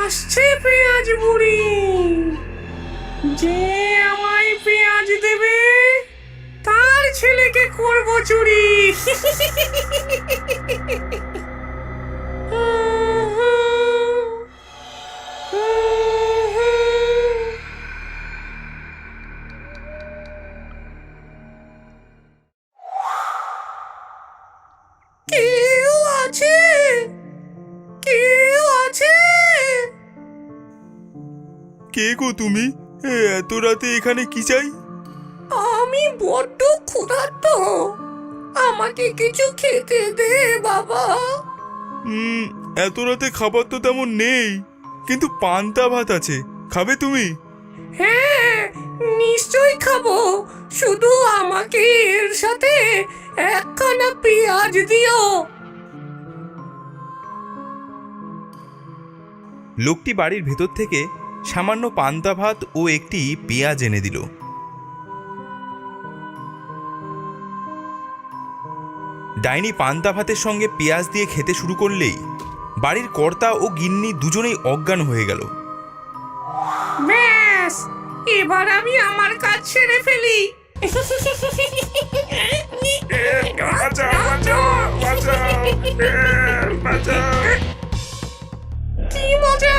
আসছে পেঁয়াজ বুড়ি, যে আমায় পেঁয়াজ দেবে তার ছেলেকে করব চুরি। কেউ আছে? কেউ আছে? কে গো তুমি? এত রাতে এখানে কি চাই? আমি বড্ড ক্ষুধার্ত, আমাকে কিছু খেতে দে বাবা। এত রাতে খাবার তো তেমন নেই, কিন্তু পান্তা ভাত আছে, খাবে তুমি? হ্যাঁ নিশ্চয়ই খাবো, শুধু আমাকে এর সাথে একখানা পেঁয়াজ দিও। লোকটি বাড়ির ভেতর থেকে সামান্য পান্তা ভাত ও একটি পেঁয়াজ এনে দিল। ডাইনি পান্তা ভাতের সঙ্গে পেঁয়াজ দিয়ে খেতে শুরু করলেই বাড়ির কর্তা ও গিন্নি দুজনেই অজ্ঞান হয়ে গেল। ব্যাস, এবার আমি আমার কাজ সেরে ফেলি। কি মজা,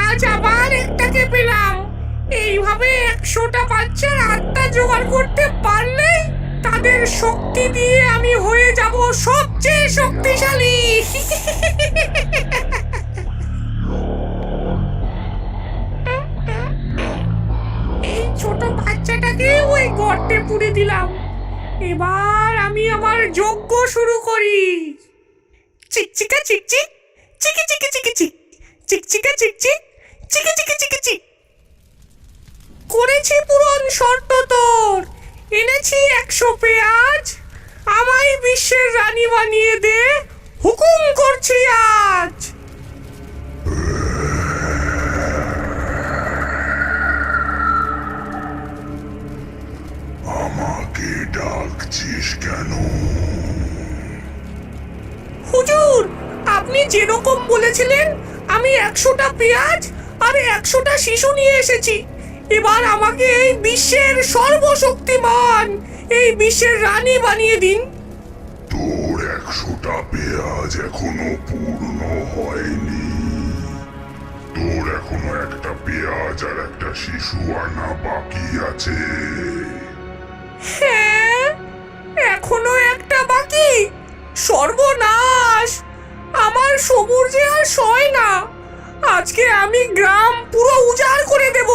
আজ আবার একটাকে পেলাম। এইভাবে 100টা বাচ্চার আত্মা জোগাড় করতে পারলে তাদের শক্তি দিয়ে আমি হয়ে যাব সবচেয়ে শক্তিশালী। এই ছোট বাচ্চাটাকে ওই গর্তে পুরে দিলাম। এবার আমি আমার যজ্ঞ শুরু করি। চিকচিকা চিকচিক, চিকি চিকি চিকি চিক, চিকচিকা চিকচিক, চিকি চিকি চিকি চিক। করেছি পূরণ শর্ত তোর, এনেছি 100 পেঁয়াজ, আমায় বিশ্বের রানী বানিয়ে দে, হুকুম করছি আজ। আমাকে ডাকছিস কেন? হুজুর, আপনি যেরকম বলেছিলেন আমি 100টা পেঁয়াজ আর 100টা শিশু নিয়ে এসেছি। এবার আমাকে এই বিশ্বের সর্বশক্তিমান, এই বিশ্বের রানী বানিয়ে দিন। তোর 100টা পেঁয়াজ এখনো পূর্ণ হয়নি। তোর এখনো একটা পেঁয়াজ আর একটা শিশু আনা বাকি আছে। হ্যাঁ, এখনো একটা বাকি। সর্বনাশ, আমার সবুর যে আর সয় না। আজকে আমি গ্রাম পুরো উজাড় করে দেব।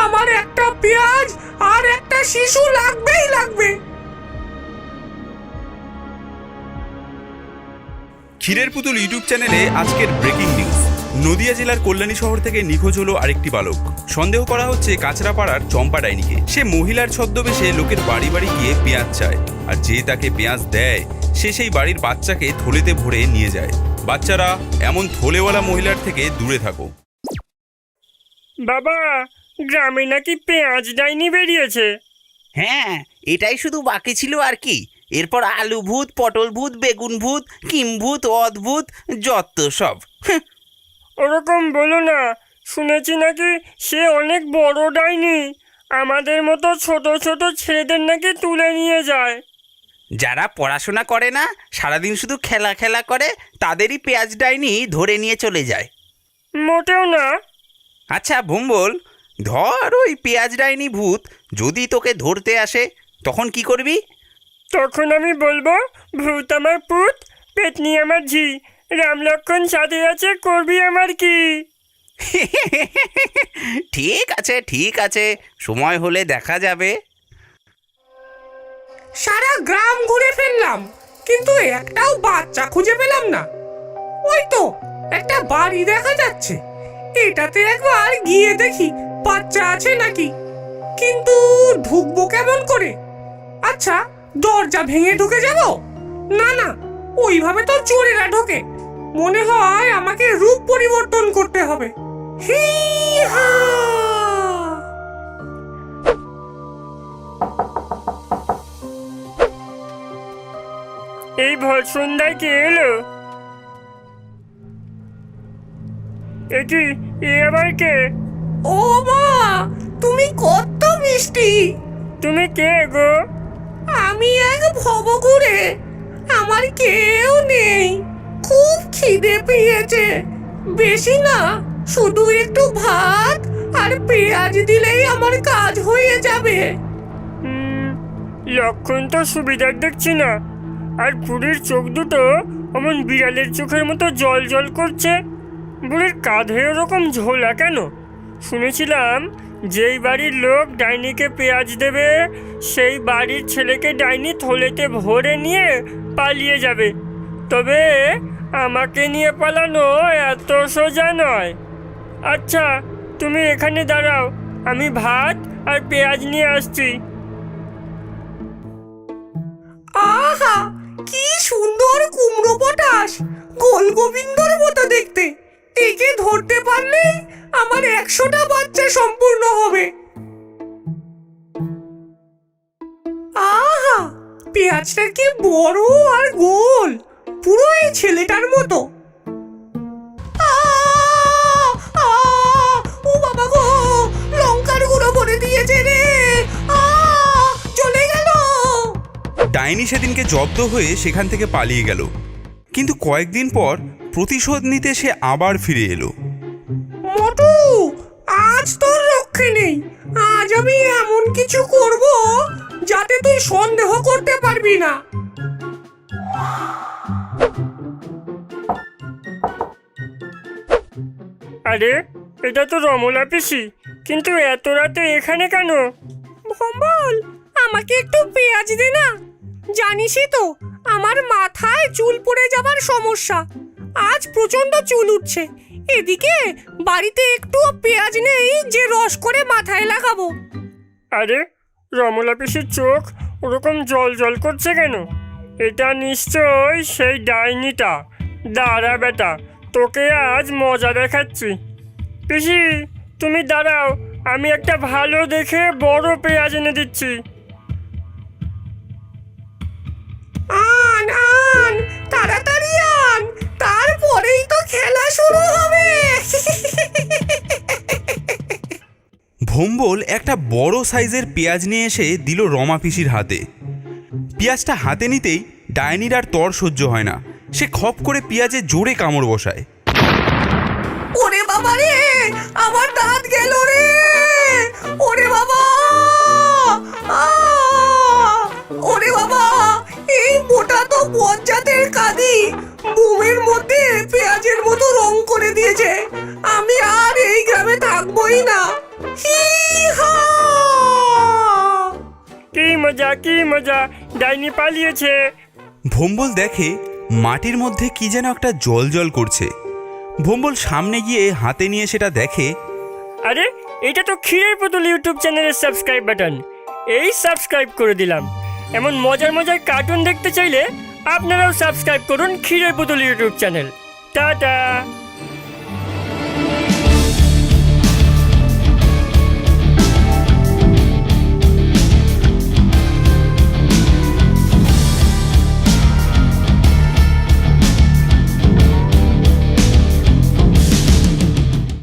আমার একটা পেঁয়াজ আর একটা শিশু লাগবেই লাগবে। ক্ষীরের পুতুল ইউটিউব চ্যানেলে আজকের ব্রেকিং নিউজ। নদিয়া জেলার কল্যাণী শহর থেকে নিখোঁজ হলো আরেকটি বালক। সন্দেহ করা হচ্ছে কাঁচরাপাড়ার চম্পা ডাইনিকে। সে মহিলার ছদ্মবেশে লোকের বাড়ি বাড়ি গিয়ে পেঁয়াজ চায়, আর যে তাকে পেঁয়াজ দেয় সে সেই বাড়ির বাচ্চাকে থলেতে ভরে নিয়ে যায়। বাচ্চারা এমন থলেওয়ালা মহিলার থেকে দূরে থাকো। বাবা, গ্রামে নাকি পেঁয়াজ ডাইনি বেরিয়েছে। হ্যাঁ, এটাই শুধু বাকি ছিল আর কি। এরপর আলু ভূত, পটল ভূত, বেগুন ভূত, কিম ভূত, অদ্ভুত, যত সব। ওরকম বলো না, শুনেছি নাকি সে অনেক বড় ডাইনি। আমাদের মতো ছোট ছোট ছেলেদের নাকি তুলে নিয়ে যায়। যারা পড়াশোনা করে না, সারাদিন শুধু খেলা খেলা করে, তাদেরই পেঁয়াজ ডাইনি ধরে নিয়ে চলে যায়। মোটেও না। আচ্ছা ভুম্বল, ধর ওই পেঁয়াজ ডাইনি ভূত যদি তোকে ধরতে আসে, তখন কি করবি? তখন আমি বলবো, ভূত আমার পুত, পেতনি আমার ঝি, রাম লক্ষ্মণ সাথে আছে, করবি আমার কি? ঠিক আছে ঠিক আছে, সময় হলে দেখা যাবে। সারা গ্রাম ঘুরে ফেললাম, কিন্তু একটাও বাচ্চা খুঁজে পেলাম না। ওই তো একটা বাড়ি দেখা যাচ্ছে, এটাতে একবার গিয়ে দেখি বাচ্চা আছে নাকি। কিন্তু ঢুকবো কেমন করে? আচ্ছা, দরজা ভেঙে ঢুকে যাব? না না, ওইভাবে তো চোরেরা ঢোকে। মনে হয় আমাকে রূপ পরিবর্তন করতে হবে। হি হা! এই ভর সন্ধ্যায় কে এলো? এ কি, এ আবার কে? ও মা, তুমি কত মিষ্টি। তুমি কে গো? আমি এক ভবঘুরে, আমার কেউ নেই। খুব খিদে পেয়েছে, বেশি না, শুধু একটু ভাত আর পেঁয়াজ দিলেই আমার কাজ হয়ে যাবে। লক্ষণ তো সুবিধার দেখছি না। আর বুড়ির চোখ দুটো অমন বিড়ালের চোখের মতো জল জল করছে। বুড়ির কাঁধে ওরকম ঝোলা কেন? শুনেছিলাম যেই বাড়ির লোক ডাইনিকে পেঁয়াজ দেবে সেই বাড়ির ছেলেকে ডাইনি থলেতে ভরে নিয়ে পালিয়ে যাবে। তবে আমাকে নিয়ে পালানো এত সোজা নয়। আচ্ছা, তুমি এখানে দাঁড়াও, আমি ভাত আর পেঁয়াজ নিয়ে আসছি। আহা, কি সুন্দর কুমড়ো পটাশ, গোলগোবিন্দর মতো দেখতে। একে ধরতে পারলে আমার 100টা বাচ্চা সম্পূর্ণ হবে। আহা, পেঁয়াজটা কি বড় আর গোল, পুরো এই ছেলেটার মতো। আহ, আহ, ও বাবা গো, লঙ্কার গুঁড়ো ভরে দিয়েছে রে। আহ, চলে গেল। ডাইনি সেদিনকে জব্দ হয়ে সেখান থেকে পালিয়ে গেল, কিন্তু কয়েকদিন পর প্রতিশোধ নিতে সে আবার ফিরে এলো। মোটু, আজ তোর রক্ষে নেই। আজ আমি এমন কিছু করব যাতে তুই সন্দেহ করতে পারবি না। আরে, এটা তো রমলা পিসি, কিন্তু এত রাতে এখানে কেন? ভম্বল, আমাকে একটু পেঁয়াজ দে না। জানিসই তো আমার মাথায় চুল পড়ে যাবার সমস্যা। আজ প্রচন্ড চুল উঠছে। এদিকে বাড়িতে একটু পেঁয়াজ নেই যে রস করে মাথায় লাগাবো। আরে, রমলা পিসির চোখ ওরকম জল জল করছে কেন? এটা নিশ্চয় সেই ডাইনিটা। দাঁড়া বেটা, তোকে আজ মজা দেখাচ্ছি। পিসি, তুমি দাঁড়াও, আমি একটা ভালো দেখে বড় পেঁয়াজ এনে দিচ্ছি। আন আন, তাড়াতাড়ি আন, তারপরেই তো খেলা শুরু হবে। ভোম্বল একটা বড় সাইজের পেঁয়াজ নিয়ে এসে দিল রমা পিসির হাতে। পেঁয়াজটা হাতে নিতেই ডাইনির আর তর সহ্য হয় না, সে খপ করে পেঁয়াজে জোরে কামড় বসায়। ওরে বাবা রে, আমার দাঁত গেল রে। ওরে বাবা, ওরে বাবা, এই মোটা তো বজ্জাতের কাঁদি বুমের মধ্যে পেঁয়াজের মতো রং করে দিয়েছে। আমি আর এই গ্রামে থাকবোই না। হি হা! কি মজা, কি মজা, ডাইনি পালিয়েছে। ভোম্বল দেখে মাটির মধ্যে কি যেন একটা জল জল করছে। ভোম্বল সামনে গিয়ে হাতে নিয়ে সেটা দেখে। আরে, এটা তো ক্ষীরের পুতুল ইউটিউব চ্যানেলের সাবস্ক্রাইব বাটন। এই সাবস্ক্রাইব করে দিলাম। এমন মজার মজার কার্টুন দেখতে চাইলে আপনারাও সাবস্ক্রাইব করুন ক্ষীরের পুতুল ইউটিউব চ্যানেল। টাটা।